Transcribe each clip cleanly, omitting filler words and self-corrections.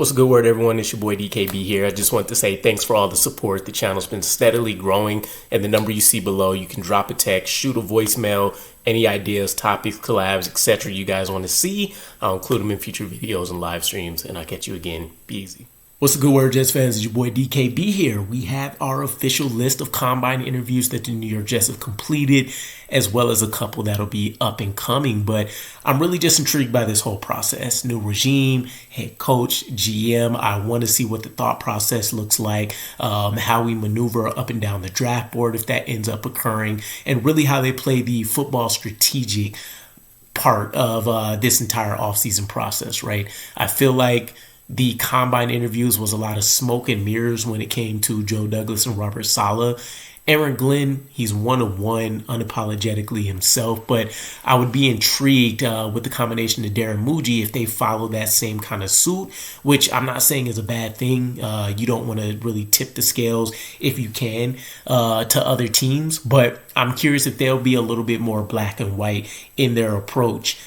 What's a good word, everyone? It's your boy DKB here. I just want to say thanks for all the support. The channel's been steadily growing, and the number you see below, you can drop a text, shoot a voicemail, any ideas, topics, collabs, etc. you guys want to see. I'll include them in future videos and live streams, and I'll catch you again. Be easy. What's a good word, Jets fans? It's your boy DKB here. We have our official list of combine interviews that the New York Jets have completed, as well as a couple that'll be up and coming. But I'm really just intrigued by this whole process. New regime, head coach, GM. I want to see what the thought process looks like, how we maneuver up and down the draft board if that ends up occurring, and really how they play the football strategic part of this entire offseason process, right? I feel like the combine interviews was a lot of smoke and mirrors when it came to Joe Douglas and Robert Saleh. Aaron Glenn, he's one of one unapologetically himself, but I would be intrigued with the combination of Darren Muji if they follow that same kind of suit, which I'm not saying is a bad thing. You don't want to really tip the scales if you can to other teams, but I'm curious if they'll be a little bit more black and white in their approach.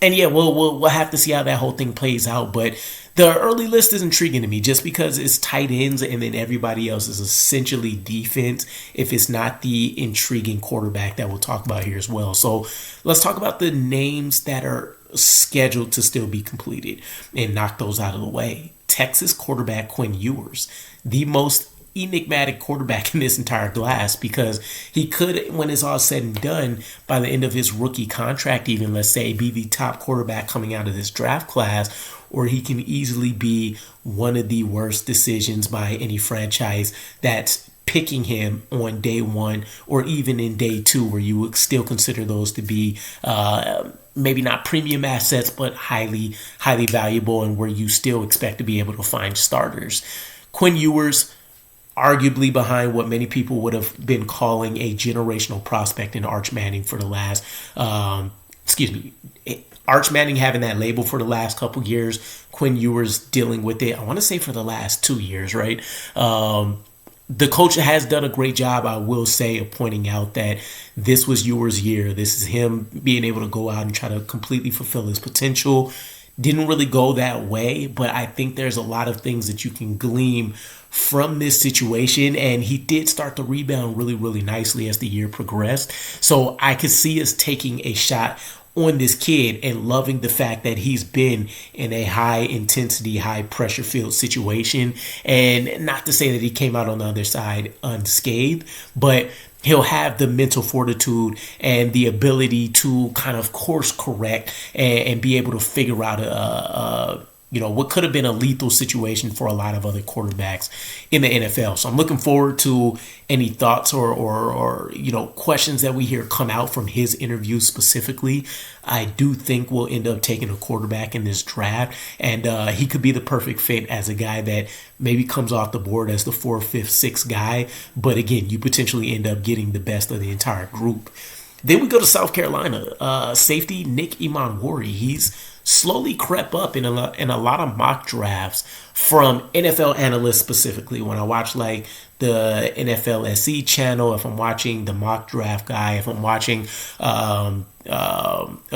And yeah, we'll have to see how that whole thing plays out. But the early list is intriguing to me just because it's tight ends and then everybody else is essentially defense if it's not the intriguing quarterback that we'll talk about here as well. So let's talk about the names that are scheduled to still be completed and knock those out of the way. Texas quarterback Quinn Ewers, the most enigmatic quarterback in this entire class, because he could, when it's all said and done, by the end of his rookie contract even, let's say, be the top quarterback coming out of this draft class, or he can easily be one of the worst decisions by any franchise that's picking him on day one or even in day two, where you would still consider those to be maybe not premium assets, but highly valuable, and where you still expect to be able to find starters. Quinn Ewers, arguably behind what many people would have been calling a generational prospect in Arch Manning for the last, Arch Manning having that label for the last couple years, Quinn Ewers dealing with it, I want to say for the last 2 years, right? The coach has done a great job, I will say, of pointing out that this was Ewers' year. This is him being able to go out and try to completely fulfill his potential. Didn't really go that way, but I think there's a lot of things that you can glean from this situation, and he did start to rebound really nicely as the year progressed. So I could see us taking a shot on this kid and loving the fact that he's been in a high intensity, high pressure filled situation. And not to say that he came out on the other side unscathed, but he'll have the mental fortitude and the ability to kind of course correct and be able to figure out what could have been a lethal situation for a lot of other quarterbacks in the NFL. So I'm looking forward to any thoughts or questions that we hear come out from his interview specifically. I do think we'll end up taking a quarterback in this draft, and he could be the perfect fit as a guy that maybe comes off the board as the 4th, 5th, 6th guy. But again, you potentially end up getting the best of the entire group. Then we go to South Carolina. Safety Nick Imanwori. He's slowly crept up in a lot of mock drafts from NFL analysts specifically. When I watch like the NFL SE channel, if I'm watching the mock draft guy, if I'm watching a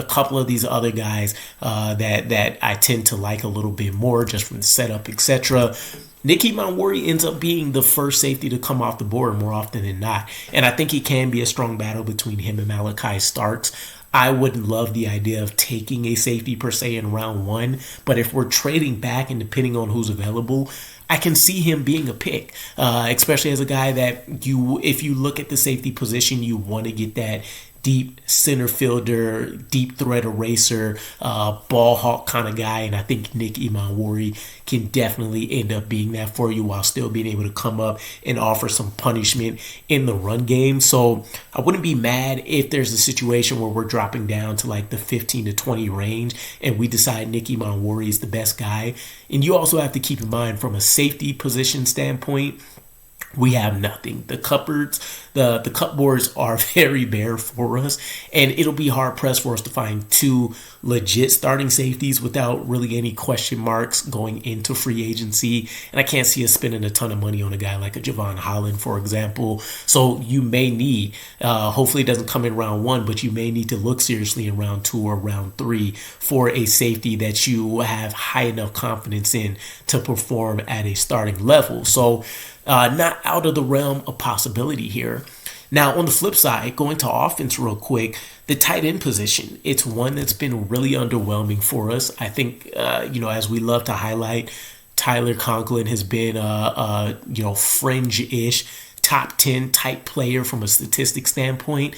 couple of these other guys that I tend to like a little bit more just from the setup, etc., Nick Imanwori ends up being the first safety to come off the board more often than not. And I think it can be a strong battle between him and Malachi Starks. I wouldn't love the idea of taking a safety per se in round one, but if we're trading back and depending on who's available, I can see him being a pick, especially as a guy that if you look at the safety position, you want to get that deep center fielder, deep threat eraser, ball hawk kind of guy. And I think Nick Imanwori can definitely end up being that for you while still being able to come up and offer some punishment in the run game. So I wouldn't be mad if there's a situation where we're dropping down to like the 15 to 20 range and we decide Nick Imanwori is the best guy. And you also have to keep in mind from a safety position standpoint, we have nothing. The cupboards are very bare for us, and it'll be hard pressed for us to find two legit starting safeties without really any question marks going into free agency. And I can't see us spending a ton of money on a guy like a Javon Holland, for example. So you may need, hopefully it doesn't come in round one, but you may need to look seriously in round two or round three for a safety that you have high enough confidence in to perform at a starting level. So not out of the realm of possibility here. Now, on the flip side, going to offense real quick, the tight end position, it's one that's been really underwhelming for us. I think, as we love to highlight, Tyler Conklin has been, fringe-ish, top 10 type player from a statistic standpoint.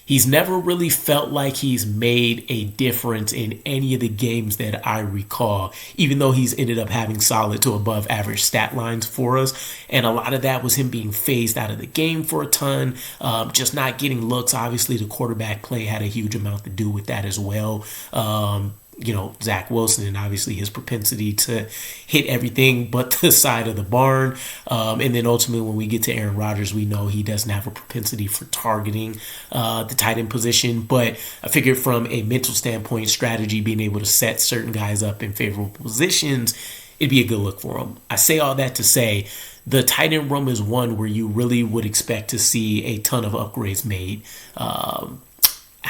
He's never really felt like he's made a difference in any of the games that I recall, even though he's ended up having solid to above average stat lines for us. And a lot of that was him being phased out of the game for a ton, just not getting looks. Obviously, the quarterback play had a huge amount to do with that as well. Zach Wilson and obviously his propensity to hit everything but the side of the barn. And then ultimately when we get to Aaron Rodgers, we know he doesn't have a propensity for targeting the tight end position. But I figured from a mental standpoint, strategy, being able to set certain guys up in favorable positions, it'd be a good look for him. I say all that to say the tight end room is one where you really would expect to see a ton of upgrades made.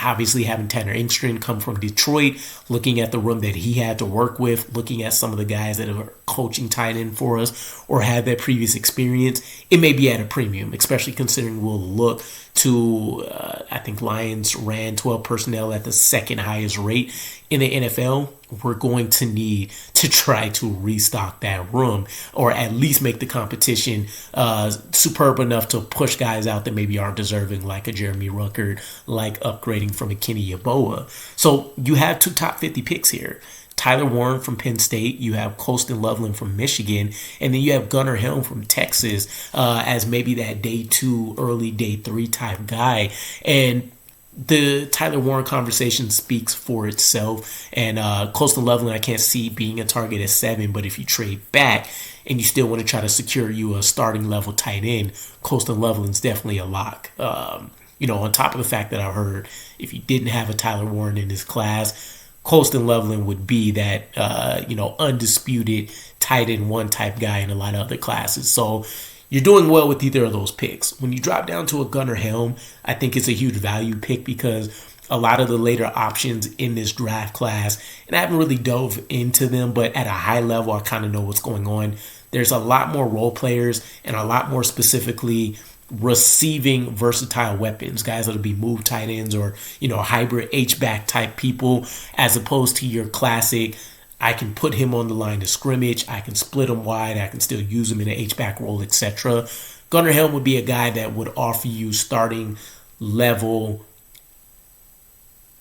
Obviously, having Tanner Engstrand come from Detroit, looking at the room that he had to work with, looking at some of the guys that are coaching tight end for us or have that previous experience, it may be at a premium, especially considering we'll look to, I think Lions ran 12 personnel at the second highest rate in the NFL. We're going to need to try to restock that room or at least make the competition superb enough to push guys out that maybe aren't deserving, like a Jeremy Ruckert, like upgrading from a Kenny Yeboah. So you have two top 50 picks here. Tyler Warren from Penn State, you have Colston Loveland from Michigan, and then you have Gunnar Helm from Texas as maybe that day 2, early day 3 type guy. And the Tyler Warren conversation speaks for itself. And Colston Loveland, I can't see being a target at 7, but if you trade back and you still want to try to secure you a starting level tight end, Colston Loveland's definitely a lock. On top of the fact that I heard if you didn't have a Tyler Warren in this class, Colston Loveland would be that, undisputed tight end 1 type guy in a lot of other classes. So you're doing well with either of those picks. When you drop down to a Gunnar Helm, I think it's a huge value pick because a lot of the later options in this draft class, and I haven't really dove into them, but at a high level, I kind of know what's going on. There's a lot more role players and a lot more specifically receiving versatile weapons, guys that'll be move tight ends or, hybrid H-back type people, as opposed to your classic, I can put him on the line of scrimmage, I can split him wide, I can still use him in an H-back role, etc. Gunnar Helm would be a guy that would offer you starting level,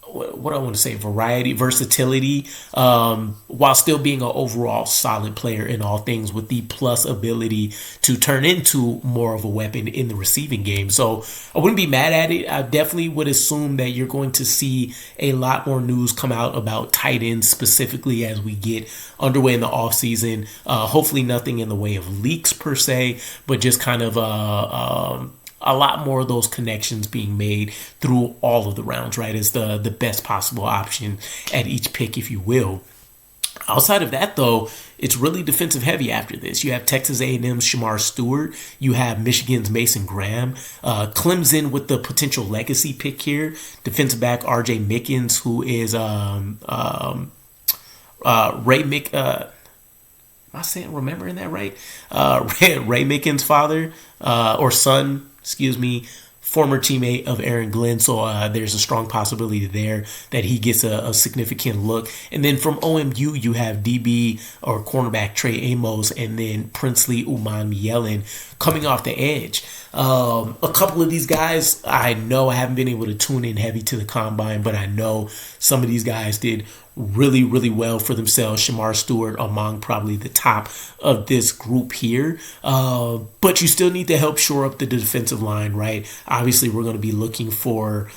what I want to say, versatility, while still being an overall solid player in all things with the plus ability to turn into more of a weapon in the receiving game. So I wouldn't be mad at it. I definitely would assume that you're going to see a lot more news come out about tight ends specifically as we get underway in the offseason. Hopefully nothing in the way of leaks per se, but just kind of a lot more of those connections being made through all of the rounds, right, as the best possible option at each pick, if you will. Outside of that, though, it's really defensive heavy after this. You have Texas A&M's Shamar Stewart. You have Michigan's Mason Graham. Clemson with the potential legacy pick here. Defensive back R.J. Mickens, who is remembering that right? Ray Mickens' father or son, former teammate of Aaron Glenn. So there's a strong possibility there that he gets a significant look. And then from OMU, you have DB or cornerback Trey Amos and then Princely Uman-Mielen coming off the edge. A couple of these guys, I know I haven't been able to tune in heavy to the combine, but I know some of these guys did really, really well for themselves. Shamar Stewart among probably the top of this group here. But you still need to help shore up the defensive line, right? Obviously, we're going to be looking for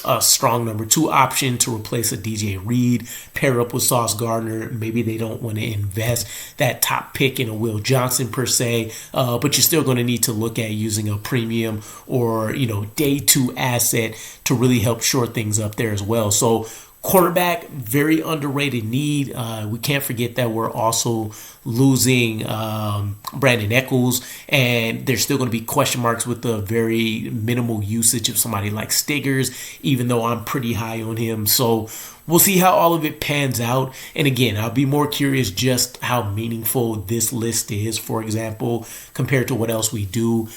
a strong number 2 option to replace a DJ Reed, pair up with Sauce Gardner. Maybe they don't want to invest that top pick in a Will Johnson per se, but you're still going to need to look at using a premium or, day 2 asset to really help shore things up there as well. So cornerback, very underrated need. We can't forget that we're also losing Brandon Echols, and there's still going to be question marks with the very minimal usage of somebody like Stiggers, even though I'm pretty high on him. So we'll see how all of it pans out. And again, I'll be more curious just how meaningful this list is, for example, compared to what else we do.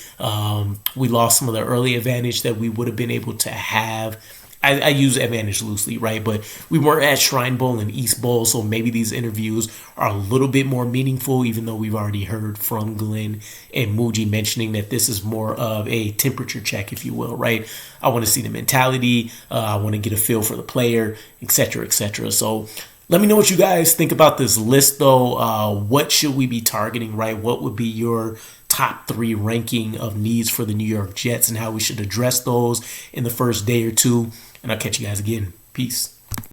We lost some of the early advantage that we would have been able to have. I use advantage loosely, right? But we weren't at Shrine Bowl and East Bowl, so maybe these interviews are a little bit more meaningful, even though we've already heard from Glenn and Muji mentioning that this is more of a temperature check, if you will, right? I want to see the mentality. I want to get a feel for the player, etc., etc. So let me know what you guys think about this list, though. What should we be targeting, right? What would be your top 3 ranking of needs for the New York Jets and how we should address those in the first day or two? And I'll catch you guys again. Peace.